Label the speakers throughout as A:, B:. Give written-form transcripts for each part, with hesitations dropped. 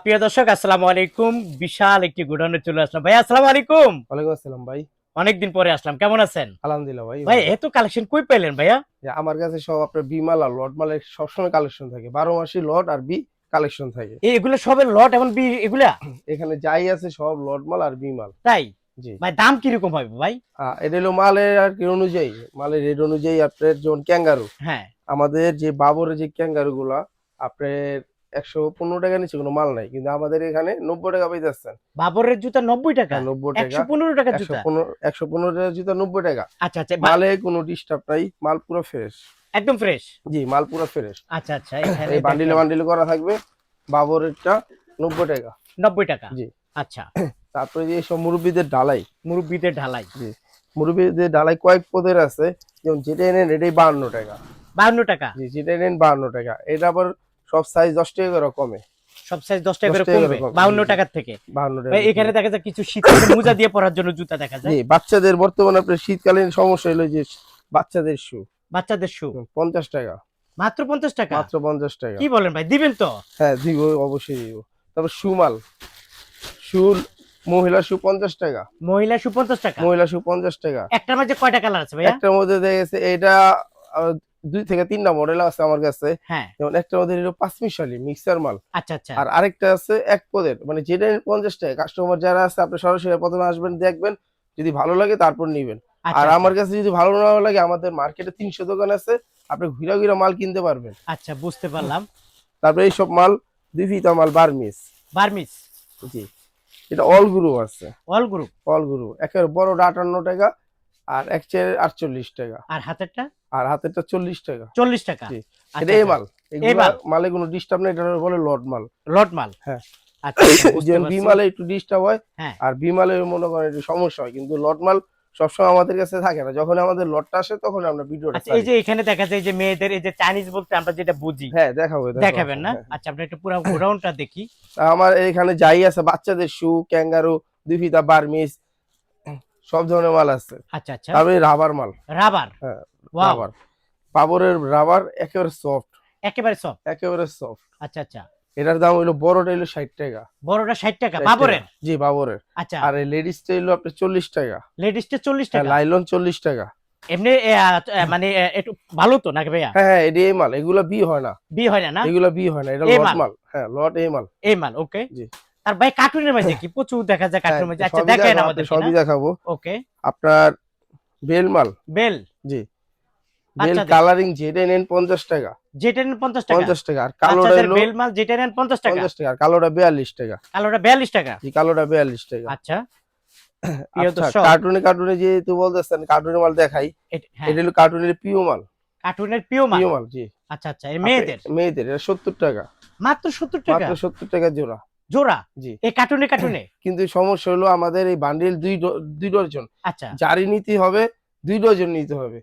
A: প্রিয় দর্শক আসসালামু আলাইকুম। বিশাল একটি গোডাউনে চলে আসলাম। ভাই আসসালামু আলাইকুম।
B: ওয়ালাইকুম আসসালাম ভাই।
A: অনেকদিন পরে আসলাম, কেমন আছেন?
B: আলহামদুলিল্লাহ ভাই
A: ভাই
B: ভালো।
A: এত কালেকশন কই পেলেন ভাইয়া?
B: আমার কাছে সব আপনার বিমাল আর লট মালের সবসময় কালেকশন থাকে, 12 মাসই লট আর বি কালেকশন থাকে।
A: এগুলো সবের লট এবং এগুলা
B: এখানে যাই আছে সব লট মাল আর বিমাল।
A: তাই?
B: জি।
A: ভাই দাম কিরকম হবে ভাই?
B: এটা হলো মালের আর কি অনুযায়ী, মালের রেট অনুযায়ী আপনার যেমন ক্যাঙ্গারু,
A: হ্যাঁ।
B: আমাদের যে বাবরের যে ক্যাঙ্গারু গুলা আপনার 115 টাকা নিচে কোনো মাল নাই, কিন্তু আমাদের এখানে 90 টাকা পাইতেছেন।
A: বাবরের জুতা 90 টাকা?
B: হ্যাঁ 90 টাকা।
A: 115 টাকা জুতা?
B: 115 টাকা জুতা 90 টাকা।
A: আচ্ছা আচ্ছা,
B: মালে কোনো ডিস্টার্ব নাই, মাল পুরো ফ্রেশ।
A: একদম ফ্রেশ?
B: জি, মাল পুরো ফ্রেশ।
A: আচ্ছা আচ্ছা, এখানে
B: এই বান্ডিলে বান্ডিলে করা থাকবে। বাবরেরটা 90 টাকা।
A: 90 টাকা?
B: জি।
A: আচ্ছা।
B: তারপরে যে সব মুরব্বীদের ঢালাই।
A: মুরব্বিদের ঢালাই?
B: জি। মুরব্বীদের ঢালাই কয়েক পদের আছে, যেমন যেটা এনেন এটাই 52 টাকা।
A: 52 টাকা?
B: জি, যেটা এনেন 52 টাকা। এটা আবার সব সাইজ 10 টাকা করে কমে।
A: সব সাইজ 10 টাকা করে
B: 10 টাকা
A: কমবে
B: করে কমে।
A: 52 টাকার থেকে?
B: 52
A: ভাই
B: টাকা।
A: এখানে দেখা যায় কিছু শীতকালে মোজা দিয়ে পরার জন্য জুতা দেখা যায়।
B: জি, বাচ্চাদের বর্তমানে আপনার শীতকালীন সমস্যা হলো যে বাচ্চাদের শু
A: বাচ্চাদের শু
B: 50 টাকা।
A: মাত্র 50 টাকা?
B: মাত্র 50 টাকা।
A: কি বলেন ভাই, দিবেন তো?
B: হ্যাঁ দিব, অবশ্যই দিব। তারপর শুমাল, শু মহিলা শু 50 টাকা।
A: মহিলা শু 50 টাকা?
B: মহিলা শু 50 টাকা।
A: একটার মধ্যে কয়টা কালার আছে ভাইয়া?
B: একটার মধ্যে দেখা গেছে এটা 2 থেকে 3টা মডেল আছে আমার কাছে।
A: হ্যাঁ।
B: যেমন একটার মধ্যে হলো 5 মিশালি মিক্সার মাল,
A: আচ্ছা আচ্ছা।
B: আর আরেকটা আছে এক পদের, মানে যেটা 50 টাকা। কাস্টমার যারা আছে আপনি সরাসরি প্রথমে আসবেন, দেখবেন, যদি ভালো লাগে তারপর নিবেন।
A: আচ্ছা,
B: আর
A: আচ্ছা।
B: আমার কাছে যদি ভালো না লাগে, আমাদের মার্কেটে 300 দোকান আছে, আপনি ঘুরা ঘুরা মাল কিনতে পারবেন।
A: আচ্ছা, বুঝতে পারলাম।
B: তারপরে এইসব মাল 2 ফিতা মাল বার্মিস।
A: বার্মিস?
B: জি। এটা অল গ্রু আছে।
A: All group?
B: অল গ্রু একের বড়টা 58 টাকা, আর এক চেয়ে 48 টাকা,
A: আর হাতেরটা?
B: আর হাতেরটা 40 টাকা।
A: 40 টাকা?
B: জি।
A: আচ্ছা,
B: এটা এই
A: আচ্ছা।
B: মাল।
A: এই মাল?
B: মালে কোনো ডিস্টার্ব নেই, এটা বলে লট মাল।
A: লট মাল?
B: হ্যাঁ।
A: আচ্ছা আচ্ছা, বুঝতে
B: যেমন বি
A: পারছি।
B: মালে একটু ডিস্টার্ব হয়,
A: হ্যাঁ।
B: আর বি মালে মনে করেন একটু সমস্যা হয়, কিন্তু লট মাল সবসময় আমাদের কাছে থাকে না। যখন আমাদের লটটা আসে তখন আমরা ভিডিওটা
A: আচ্ছা, এই যে এখানে দেখা যায় যে মেয়েদের এই যে চাইনিজ বলতে আমরা যেটা বুঝি,
B: হ্যাঁ দেখাবো
A: দেখাবেন না?
B: হ্যাঁ।
A: আচ্ছা, আপনি একটু পুরো গোডাউনটা দেখি।
B: আমার এখানে যাই আছে, বাচ্চাদের শু, ক্যাঙ্গারু, 2 ফিতা বার্মিস, সব ধরনের মাল আছে।
A: আচ্ছা আচ্ছা।
B: তারপরে রাবার মাল।
A: রাবার?
B: হ্যাঁ
A: ওয়াও,
B: রাবার। বাবরের রাবার একেবারে সফট,
A: একেবারে সফট?
B: একেবারে সফট।
A: আচ্ছা আচ্ছা।
B: এটার দাম হইলো, বড়টা হইলো 60 টাকা।
A: বড়টা 60 টাকা
B: 60
A: বাবরের?
B: টাকা। জি বাবরের।
A: আচ্টা।
B: আর এই লেডিসটা হইলো আপনার 40 টাকা।
A: লেডিসটা 40
B: হ্যাঁ,
A: টাকা?
B: লাইলন 40 টাকা।
A: এমনি মানে একটু ভালো তো নাকি ভাইয়া?
B: হ্যাঁ হ্যাঁ, এটা এই মাল, এগুলা বি হয় না।
A: বি হয় না না?
B: এগুলা বি হয় না, এটা
A: এ
B: লট
A: মাল?
B: মাল। হ্যাঁ লট এই মাল।
A: এই মাল, ওকে।
B: জি।
A: আর ভাই কার্টুনের মাঝে কি প্রচুর দেখা যায়?
B: হ্যাঁ,
A: কার্টুনের মাঝে আচ্ছা
B: সবই
A: দেখেন
B: দেখাবো,
A: আমাদের
B: সবই দেখাবো।
A: ওকে।
B: আপনার বেল মাল।
A: বেল?
B: জি। বেল
A: বাচ্চাদের?
B: কালারিং যেটা নেন 50 টাকা।
A: যেটা নেন 50 টাকা?
B: 50 টাকা। আর কালোটা
A: বাচ্চাদের
B: হলো
A: বেল মাল যেটা নেন 50 টাকা?
B: 50 টাকা। আর কালোটা 42 টাকা।
A: কালোটা 42 টাকা?
B: জি, কালোটা 42 টাকা।
A: আচ্ছা। প্রিয়
B: আচ্ছা,
A: দর্শক,
B: কার্টুনে যেহেতু বলতেছেন, কার্টুনের মাল দেখাই।
A: হ্যাঁ,
B: এটা হলো কার্টুনের পিও মাল।
A: কার্টুনের পিও মাল?
B: পিও মাল, জি।
A: আচ্ছা আচ্ছা, এই মেয়েদের?
B: মেয়েদের এটা 70 টাকা।
A: মাত্র 70 টাকা?
B: মাত্র 70 টাকা জোড়া।
A: জোড়া?
B: জি।
A: এই কার্টুনে?
B: কিন্তু সমস্যা হলো, আমাদের এই বান্ডিল 2 ডজন।
A: আচ্ছা।
B: জারি নিতে হবে, 2 ডজন নিতে হবে।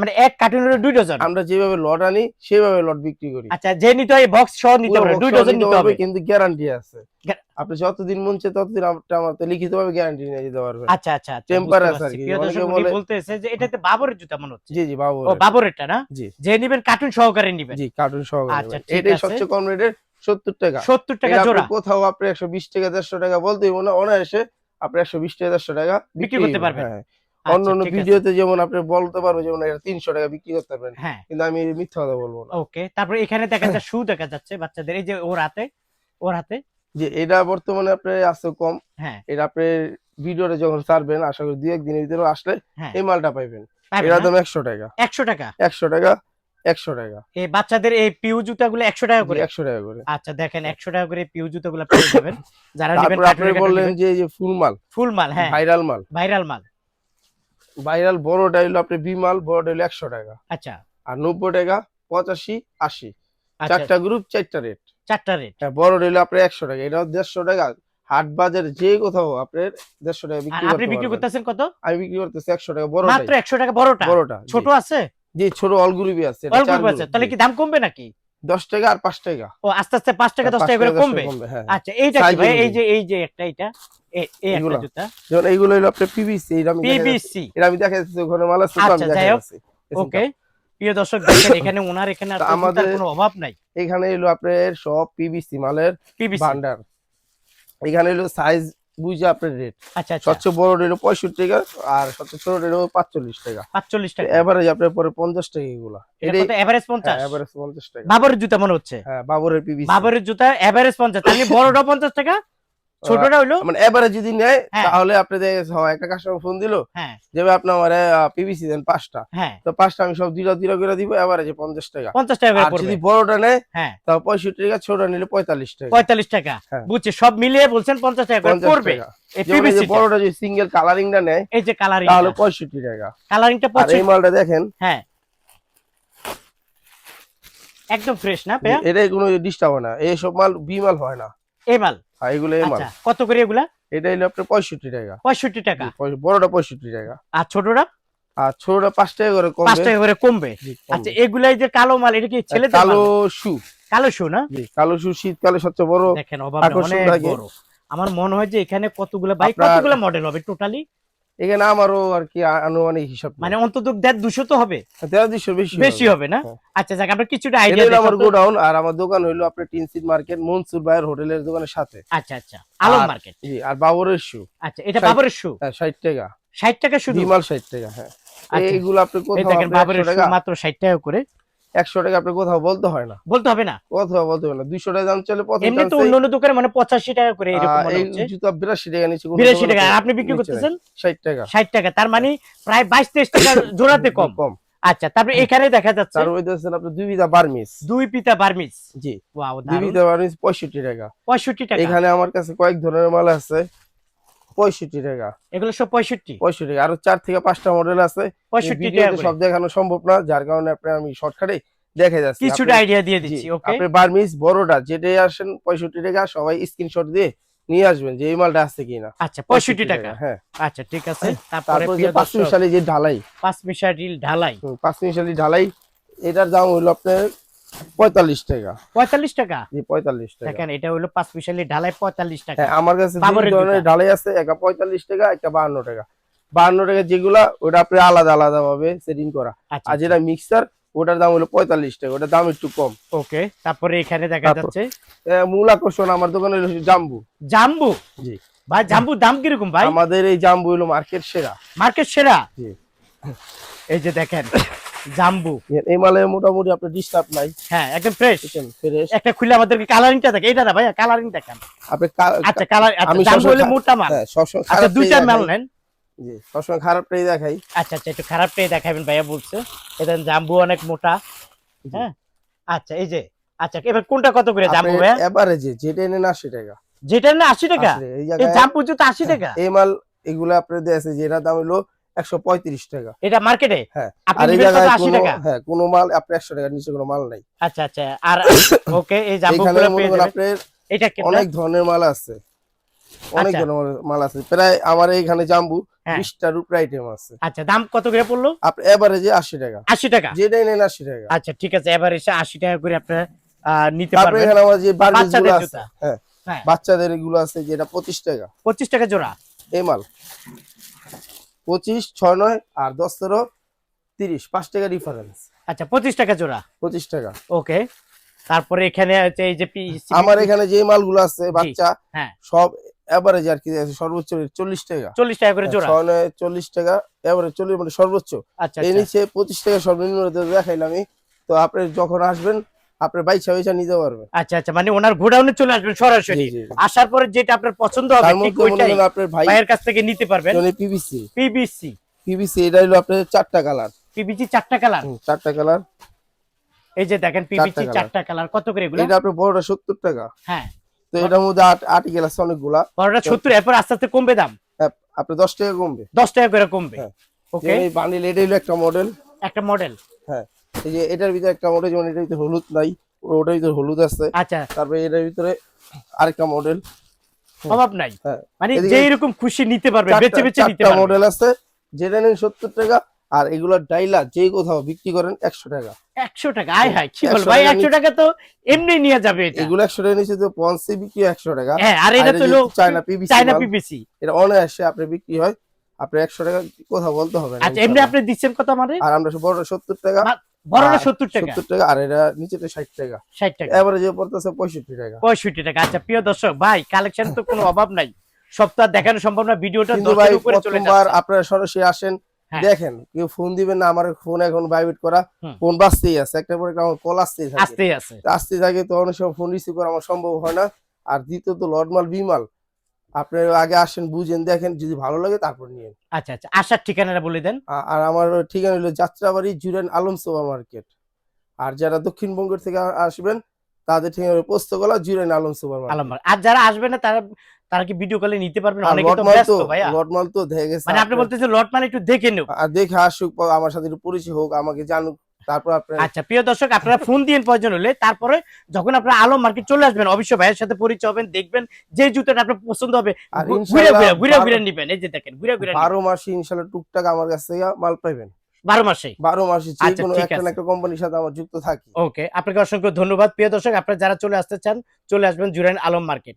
A: মানে এক কার্টুনের 2 ডজন?
B: আমরা যেভাবে লট আনি সেভাবে লট বিক্রি করি।
A: আচ্ছা, যে নিতে হয় বক্স সহ নিতে
B: পুরো
A: পারে,
B: box
A: 2
B: সহ
A: ডজন নিতে হবে?
B: কিন্তু গ্যারান্টি আছে।
A: গ্যা-
B: আপনি যতদিন মন চায় ততদিন আমাকে লিখিত ভাবে গ্যারান্টি নিয়ে যেতে পারবেন।
A: আচ্ছা আচ্ছা আচ্ছা,
B: টেম্পার
A: বুঝতে
B: আছে আর
A: পারছি।
B: কি।
A: প্রিয়
B: অনেকে
A: দর্শক, উনি
B: বলে
A: বলতেছে যে এটাতে বাবরের জুতা মনে হচ্ছে।
B: জি জি বাবু।
A: ও বাবরেরটা না?
B: জি।
A: যে নিবেন কার্টুন সহকারে নিবেন?
B: জি, কার্টুন সহকারে।
A: আচ্ছা, ঠিক
B: এটাই
A: আছে।
B: সবচেয়ে কম রেটের 70 টাকা।
A: 70 টাকা
B: এটা আপনি
A: জোড়া?
B: কোথাও আপনি 120 টাকা 150 টাকা বলতে হইব না, অনায়াসে আপনি 120 টাকা 150 টাকা
A: বিক্রি করতে
B: হইব।
A: পারবেন?
B: হ্যাঁ।
A: আচ্ছা,
B: অন্যান্য
A: ঠিক আছে।
B: ভিডিওতে যেমন আপনি বলতে পারবো যেমন এটা 300 টাকা বিক্রি করতে পারবেন,
A: হ্যাঁ।
B: কিন্তু আমি মিথ্যা কথা বলবো না।
A: ওকে, তারপরে এখানে দেখা যায় শু দেখা যাচ্ছে বাচ্চাদের, এই যে ওর হাতে।
B: যে এটা বর্তমানে আপনার আছে কম।
A: হ্যাঁ।
B: এটা আপনি ভিডিওটা যখন ছাড়বেন, আশা করি 2-1 দিনের ভিতরে আসলে
A: হ্যাঁ।
B: এই মালটা পাইবেন।
A: পাবেন
B: এটার
A: না?
B: দাম 100 টাকা।
A: 100 টাকা?
B: 100 টাকা। 100 টাকা।
A: এই বাচ্চাদের এই পিউ জুতাগুলো 100 টাকা
B: জি,
A: করে?
B: 100 টাকা করে।
A: আচ্ছা, দেখেন 100 টাকা করে পিউ জুতাগুলো পেয়ে যাবেন যারা নেবেন।
B: তারপর আপনি বললেন যে এই যে ফুল মাল,
A: ফুল মাল? হ্যাঁ,
B: ভাইরাল মাল।
A: ভাইরাল মাল।
B: ভাইরাল বড়টা হলো আপনি বি মাল, বড়টা হলো 100 টাকা।
A: আচ্ছা।
B: আর 90 টাকা, 85, 80।
A: আচ্ছা,
B: চারটা গ্রুপ, চারটা রেট।
A: চারটা রেট?
B: হ্যাঁ, বড়টা হলো আপনার 100 টাকা। এটা 150 টাকা। হাট বাজার যে কোথাও আপনার 150 টাকা
A: আর
B: বিক্রি
A: আপনি
B: করতে
A: বিক্রি
B: পারবেন।
A: করতেছেন কত?
B: আমি বিক্রি করতেছি 100 টাকা বড়টাই।
A: মাত্র 100 টাকা বড়টা?
B: বড়টা, জি।
A: ছোট আছে?
B: জি, ছোট অল গ্রুপই আছে। এটা
A: অল
B: 4
A: গ্রুপ আছে?
B: গ্রুপ।
A: তাহলে কি দাম কমবে নাকি?
B: 10 টাকা আর 5 টাকা।
A: ও আস্তে আস্তে 5 টাকা 10 টাকা করে
B: 5 টাকা
A: কমবে?
B: হ্যাঁ।
A: আচ্ছা, এইটা কি
B: সাইজ
A: ভাই?
B: অনুযায়ী।
A: এই যে একটা, এটা এই একটা
B: এগুলা।
A: জুতা
B: যেমন এইগুলো হলো আপনার পিভিসি। এটা আমি
A: পিবিসি?
B: দেখাচ্ছি, ওখানে মাল আছে তো
A: আচ্ছা,
B: আমি
A: যাই হোক।
B: দেখাচ্ছি।
A: ওকে। প্রিয় দর্শক দেখেন এখানে ওনার এখানে আর
B: তা
A: জুতার
B: আমাদের
A: কোনো অভাব নাই।
B: এখানে এলো আপনার সব পিভিসি মালের
A: পিভিসি।
B: ভান্ডার। এখানে এলো সাইজ বুঝে আপনার রেট।
A: আচ্ছা আচ্ছা,
B: সবচেয়ে বড় হলো 65 টাকা আর সবচেয়ে ছোট হলো 45 টাকা।
A: 45 টাকা।
B: এভারেজ আপনার পরে 50 টাকা এগুলা।
A: এটা কত এভারেজ 50?
B: এভারেজ 50 টাকা।
A: বাবরের জুতা মনে হচ্ছে।
B: হ্যাঁ, বাবরের পিভিসি।
A: বাবরের জুতা এভারেজ 50, তাহলে বড়টা 50 টাকা, ছোটটা হলো
B: মানে এভারেজ যদি নেয়
A: হ্যাঁ।
B: তাহলে আপনি একটা কাস্টমার ফোন দিল
A: হ্যাঁ
B: যে ভাই আপনি আমারে পিভিসি দেন 5টা,
A: হ্যাঁ,
B: তো 5টা আমি সব দুইটা দুইটা করে দিব, এভারেজে 50 টাকা।
A: 50 টাকা করে
B: আর
A: পড়বে।
B: যদি বড়টা নেয়
A: হ্যাঁ,
B: তাও 65 টাকা, ছোটটা নিলে 45 টাকা।
A: 45 টাকা।
B: হ্যাঁ।
A: বুঝছি, সব মিলিয়ে বলছেন 50 টাকা করে
B: 50
A: পড়বে।
B: টাকা।
A: এই
B: যেমন এই যে
A: পিভিসি
B: বড়টা যদি সিঙ্গেল কালারিংটা নেয়
A: এই যে কালারিং,
B: তাহলে 65 টাকা।
A: কালারিংটা
B: আর এই
A: 25।
B: মালটা দেখেন,
A: হ্যাঁ, একদম ফ্রেশ না ভাইয়া?
B: এটা কোনো ডিস্টার্ব হয় না, এই সব মাল বি মাল হয় না।
A: এই মাল।
B: আর এগুলো এই মাল।
A: আচ্ছা, কত করে এগুলা?
B: এটা হলো আপনার 65 টাকা।
A: 65 টাকা।
B: বড়টা 65 টাকা।
A: আর ছোটটা
B: আর ছোটটা 5 টাকা করে
A: 5
B: কমবে।
A: টাকা করে কমবে।
B: জি, কমবে।
A: আচ্ছা, এগুলাই যে কালো মাল, এটা কি ছেলেদের
B: কালো
A: মাল?
B: শু।
A: কালো শু না?
B: জি, কালো শু শীতকালে সবচেয়ে বড়
A: দেখেন অভাব
B: আকর্ষণ
A: অনেক
B: থাকে।
A: বড়। আমার মনে হয় যে এখানে কতগুলো বাইক,
B: আপনার-
A: কতগুলো মডেল হবে টোটালি?
B: এখানে আমারও আর কি আনুমানিক হিসাব
A: মানে অন্তত 150 তো হবে,
B: 1300
A: বেশি হবে না?
B: হ্যাঁ।
A: আচ্ছা যাক, আমরা কিছুটা
B: এটা
A: আইডিয়া
B: হলো আমার
A: দিই।
B: গোডাউন, আর আমার দোকান হইলো আপনার টিনসিট মার্কেট মনসুর ভাইয়ের হোটেলের দোকানের সাথে।
A: আচ্ছা আচ্ছা, আলম
B: আর-
A: মার্কেট।
B: জি, আর বাবরের শু।
A: আচ্ছা, এটা
B: 60
A: বাবরের শু
B: 60 টাকা।
A: 60 টাকা শুধু?
B: বিমাল 60 টাকা। হ্যাঁ,
A: আচ্ছা।
B: এইগুলো আপনি
A: এই
B: কোথাও
A: দেখেন
B: আপনি
A: বাবরের
B: 100
A: শু
B: টাকা,
A: মাত্র 60 টাকা করে।
B: 100 টাকা আপনি কোথাও বলতে হয় না,
A: বলতে হবে না?
B: কোথাও বলতে হয় না। 200 টাকা দাম চলে প্রথম
A: এমনি তো অন্য অন্য দোকানে মানে 85 টাকা করে এরকম মনে
B: এই
A: হচ্ছে।
B: জুতা 82 টাকা নিচে,
A: 82 টাকা। আর আপনি বিক্রি করতেছেন
B: 60 টাকা।
A: 60 টাকা, তার মানে প্রায় 22-23 টাকা জোড়াতে কম।
B: কম।
A: আচ্ছা, তারপরে এখানে দেখা যাচ্ছে
B: তার মধ্যে আছেন আপনি দুই বিঘা বার্মিস।
A: দুই পিতা বার্মিজ।
B: জি,
A: ওয়াও,
B: দুই
A: দারুণ।
B: বিঘা বার্মিস 65 টাকা।
A: 65 টাকা।
B: এখানে আমার কাছে কয়েক ধরনের মাল আছে 65 টাকা।
A: এগুলো সব 65।
B: 65 টাকা। আরো 4 থেকে 5টা মডেল আছে,
A: 65
B: ভিডিওতে
A: টাকা করে।
B: সব দেখানো সম্ভব না, যার কারণে আমি শর্টকাটে দেখে যাচ্ছি।
A: কিছুটা আইডিয়া দিয়ে দিচ্ছি। ওকে,
B: আপনি বার্মিস বড়টা যেটাই আসেন 65 টাকা, সবাই স্ক্রিনশট দিয়ে নিয়ে আসবেন যে এই মালটা আছে কিনা।
A: আচ্ছা 65 টাকা।
B: হ্যাঁ।
A: আচ্ছা ঠিক আছে। তারপরে
B: তারপর যে
A: প্রিয়
B: 5
A: দর্শক,
B: মিশালি যে ঢালাই,
A: 5 মিশারিল ঢালাই
B: 5 মিশালি ঢালাই, এটার দাম হলো আপনার 45 টাকা।
A: 45 টাকা।
B: জি, 45 টাকা।
A: দেখেন এটা হলো 5 মিশালি ঢালাই 45 টাকা।
B: হ্যাঁ, আমার কাছে দুই
A: বাবরের
B: ধরনের
A: জুতা।
B: ঢালাই আছে, একটা 45 টাকা, একটা 52 টাকা। 52 টাকা যেগুলা ওটা আপনি আলাদা আলাদা ভাবে সেটিং করা,
A: আচ্ছা
B: আর যেটা মিক্সার ওটার দাম হলো 45 টাকা, ওটার দাম একটু কম।
A: ওকে, তারপরে এখানে দেখা
B: তারপর-
A: যাচ্ছে
B: মূল আকর্ষণ আমার দোকানে হলো জাম্বু।
A: জাম্বু।
B: জি,
A: ভাই জাম্বুর দাম কিরকম ভাই?
B: আমাদের এই জাম্বু হলো মার্কেট সেরা।
A: মার্কেট সেরা।
B: জি,
A: এই যে দেখেন জাম্বু।
B: এই মালে মোটামুটি আপনার ডিস্টার্ব নাই,
A: হ্যাঁ একদম ফ্রেশ।
B: ফ্রেশ।
A: একটা খুলে আমাদেরকে কালারিংটা দেখে, এটা না ভাই কালারিং দেখান।
B: আপনি
A: আচ্ছা কালার,
B: আমি
A: জাম্বু হলে
B: সবসময়-
A: মোটা মাল।
B: হ্যাঁ, সবসময়
A: আচ্ছা
B: খারাপটাই
A: দুইটা মাল
B: দেখাই।
A: নেন।
B: জি, সবসময় খারাপটাই দেখাই।
A: আচ্ছা আচ্ছা, একটু খারাপটাই দেখাবেন ভাইয়া বলছে। এটা জাম্বু অনেক মোটা। হ্যাঁ, আচ্ছা এই যে, আচ্ছা এবার কোনটা কত করে জাম্বু ভাইয়া?
B: এভারেজে যেটা নেন 80 টাকা।
A: যেটা না 80 টাকা?
B: আসলে এই
A: এই
B: জায়গায়
A: জাম্বু জুতো 80 টাকা?
B: এই মাল এগুলো আপনার দেশে যেটার দাম হলো 135 টাকা।
A: এটা মার্কেটে?
B: হ্যাঁ,
A: আপনি
B: আর এই
A: নিবেন কত?
B: জায়গায়
A: 80
B: কোনো
A: টাকা?
B: হ্যাঁ কোনো মাল আপনি 100 টাকার নিচে কোনো মাল নাই।
A: আচ্ছা আচ্ছা, আর ওকে এই জাম্বু
B: এখানে
A: গুলো
B: মনে
A: পেয়ে
B: করেন
A: যাবেন।
B: আপনার
A: এটা কি
B: অনেক ধরনের মাল আছে, অনেক
A: আচ্ছা।
B: ধরনের মাল আছে, প্রায় আমার এখানে জাম্বু
A: হ্যাঁ।
B: 20টার উপরে আইটেম আছে।
A: আচ্ছা, দাম কত করে পড়লো?
B: আপনি এভারেজে 80 টাকা,
A: 80 টাকা।
B: যেটাই নেন 80 টাকা।
A: আচ্ছা ঠিক আছে, এবার এসে 80 টাকা করে আপনারা নিতে
B: তারপরে
A: পারবেন।
B: এখানে আমার যে বার্মিস গুলো
A: বাচ্চাদের
B: আছে,
A: জুতা।
B: হ্যাঁ
A: হ্যাঁ,
B: বাচ্চাদের এগুলো আছে যেটা 25 টাকা।
A: 25 টাকা জোড়া।
B: এই মাল 25, 6, 9 আর 10, 13, 30, 5 টাকা ডিফারেন্স।
A: আচ্ছা 25 টাকা জোড়া।
B: 25 টাকা।
A: ওকে, তারপরে এখানে আছে এই যে
B: আমার এখানে যে মালগুলো আছে বাচ্চা
A: হ্যাঁ
B: সব এভারেজ আর কি আছে, সর্বোচ্চ 40 টাকা।
A: 40 টাকা করে জোড়া।
B: 6, 9, 40 টাকা এভারেজ, 40 মানে সর্বোচ্চ।
A: আচ্ছা
B: এই
A: আচ্ছা
B: নিচে 25 টাকা সর্বনিম্ন দেখাইলাম আমি। তো আপনি যখন আসবেন আপনার বাইচা নিতে পারবেন।
A: আচ্ছা আচ্ছা, মানে ওনার গোডাউনে চলে আসবেন সরাসরি।
B: জি, জি, জি।
A: আসার পরে যেটা আপনার পছন্দ হবে
B: তার
A: ঠিক
B: মধ্যে মনে
A: ওইটাই
B: করেন আপনার
A: ভাইয়ের কাছ থেকে নিতে পারবেন।
B: পিভিসি
A: পিবিসি
B: এটা হলো আপনার 4টা কালার।
A: পিবিসি 4টা কালার।
B: 4টা কালার।
A: এই যে দেখেন পিবিসি
B: colour।
A: 4টা কালার। কত করে এগুলো?
B: এটা আপনার বড়টা 70 টাকা।
A: হ্যাঁ,
B: তো এটার মধ্যে আর্টিকেল আছে অনেকগুলা।
A: বড়টা 70, এরপর আস্তে আস্তে কমবে দাম।
B: আপনি 10 টাকা কমবে।
A: 10 টাকা করে কমবে।
B: হ্যাঁ।
A: ওকে,
B: এই বান্ডিল এটা হলো একটা মডেল।
A: একটা মডেল।
B: হ্যাঁ, এই যে এটার ভিতরে একটা মডেল, যেমন এটার ভিতরে হলুদ নাই, ওটার ভিতরে হলুদ আছে।
A: আচ্ছা,
B: তারপরে এটার ভিতরে আরেকটা মডেল।
A: অভাব নাই,
B: হ্যাঁ,
A: মানে
B: এদিকে
A: যেই রকম খুশি নিতে পারবে, বেচে বেচে নিতে
B: 4টা
A: পারবে।
B: মডেল আছে, যেটা নেন 70 টাকা। আর এগুলোর ডাইলা যেই কোথাও বিক্রি করেন 100 টাকা।
A: 100 টাকা? আয় হায়, কি বল
B: 100
A: ভাই,
B: টাকা
A: 100 টাকা তো এমনি নিয়ে যাবে এটা।
B: এগুলো 100 টাকা নিচে তো পন্সি বিক্রি 100 টাকা।
A: হ্যাঁ, আর এটা তো হলো
B: চায়না পিভিসি।
A: China PVC.
B: এটা অনায়াসে আপনি বিক্রি হয়, আপনি 100 টাকা কথা বলতে হবে না।
A: আচ্ছা, এমনি আপনি দিচ্ছেন কত আমাদের?
B: আর আমরা বড় 70 টাকা,
A: বড়টা
B: আর
A: 70 টাকা,
B: 70 টাকা, আর এটা নিচেটা 60 টাকা,
A: 60 টাকা,
B: এভারেজে পড়তেছে 65 টাকা।
A: 65 টাকা। আচ্ছা প্রিয় দর্শক ভাই, কালেকশন তো কোনো অভাব নাই, সব তো আর দেখানো সম্ভব না, ভিডিওটা
B: কিন্তু
A: 10
B: ভাই
A: এর উপরে চলে
B: প্রথমবার
A: যাচ্ছে।
B: আপনারা সরাসরি আসেন,
A: হ্যাঁ।
B: দেখেন, কেউ ফোন দিবেন না, আমার ফোন এখন ভাইব্রেট করা,
A: হুম।
B: ফোন বাজতেই আছে, একটা পরে একটা আমার কল আসতেই থাকে,
A: আসতেই আছে।
B: আসতে থাকে, তো অনেক সময় ফোন রিসিভ করা আমার সম্ভব হয় না। আর দ্বিতীয়ত লটমাল বিমাল, আপনার আগে আসেন, বুঝেন, দেখেন, যদি ভালো লাগে তারপর নিয়েন।
A: আচ্ছা আচ্ছা, আসার ঠিকানাটা বলে দেন।
B: আর আমার ঠিকানা হলো যাত্রাবাড়ি জুরেন আলম সুপার মার্কেট। আর যারা দক্ষিণবঙ্গের থেকে আসবেন তাদের ঠিকানা হলো পোস্তগোলা জুরেন আলম সুপার মার্কেট।
A: আলমবাগ। আর যারা আসবে না তারা, তারা কি ভিডিও কলে নিতে পারবেন?
B: আর
A: অনেকে তো
B: লটমাল
A: ব্যস্ত
B: তো,
A: ভাইয়া।
B: লটমাল তো দেখে গেছে
A: মানে আপনি বলতেছেন লট মানে একটু দেখে নেব।
B: আর দেখে আসুক, আমার সাথে একটু পরিচয় হোক, আমাকে জানুক, তারপর আপনার।
A: আচ্ছা প্রিয় দর্শক, আপনারা ফোন দিন প্রয়োজন হলে, তারপরে যখন আপনারা আলম মার্কেট চলে আসবেন অবশ্যই ভাইয়ের সাথে পরিচয় হবেন, দেখবেন যে জুতাটা আপনার পছন্দ হবে,
B: আর
A: ঘুরে
B: ইনশাআল্লাহ
A: ঘুরে ঘুরে ঘুরে নিবেন। এই যে দেখেন, ঘুরে ঘুরে
B: 12 মাসে ইনশাল্লাহ টুকটাক আমার কাছ থেকে মাল পাইবেন।
A: 12 মাসে।
B: 12 মাসে যে
A: আচ্ছা
B: কোনো
A: ঠিক
B: একটা না
A: আছে।
B: একটা কোম্পানির সাথে আমার যুক্ত থাকি।
A: ওকে, আপনাকে অসংখ্য ধন্যবাদ। প্রিয় দর্শক, আপনারা যারা চলে আসতে চান চলে আসবেন জুরাইন আলম মার্কেট।